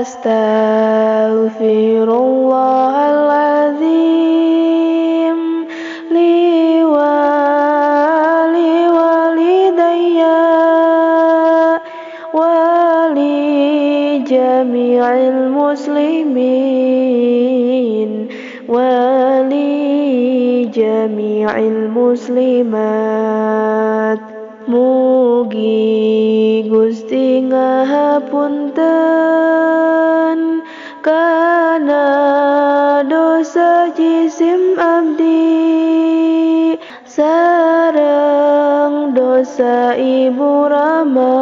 Astaghfirullahaladzim liwalidayya wali jami'il muslimin wali jami'il muslimat. Mugi Gusti ngahapunten kana dosa jisim abdi sareng dosa ibu Rama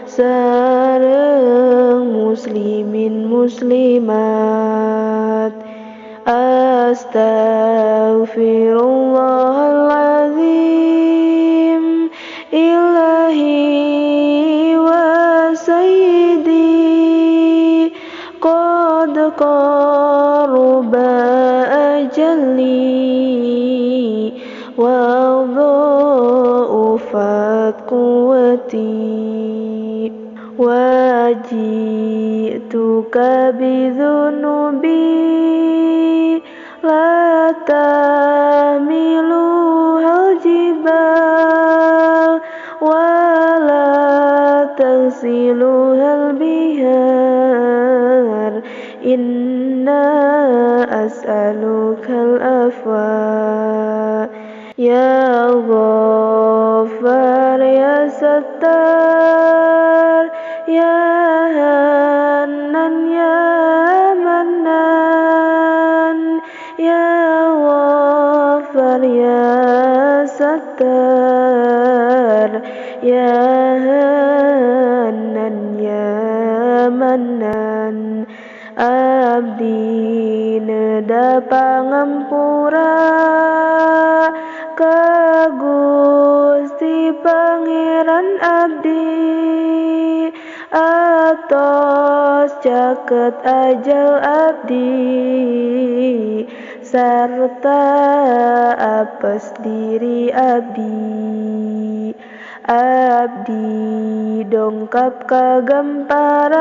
sareng muslimin muslimat. Astaghfirullahaladzim ilahi wa sayyidi qad qaruba ajali wa dha'ufat quwwati wa ji'tuka bidhunubi la tahmiluhal jibal wa la tagsiluhal bihar inna as'alukal afwa ya Ghaffar ya Sattar ya Hannan ya Mannan ya Ghaffar ya Sattar ya Hannan ya Mannan. Abdi neda pangampura ka Gusti Pangeran abdi atos caket ajal abdi sarta apes diri abdi. Abdi dongkap kagamparan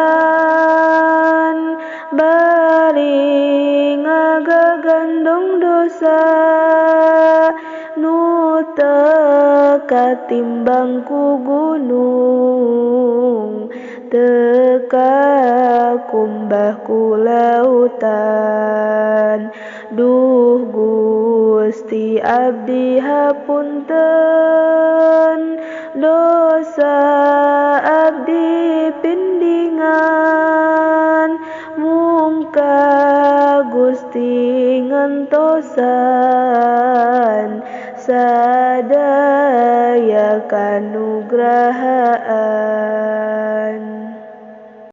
bari ngagagandong dosa nu teu katimbang ku gunung teu kakumbah ku lautan. Duh Gusti abdi hapunten dosa abdi pindingan mungka Gusti ngantosan sadaya kanugrahaan.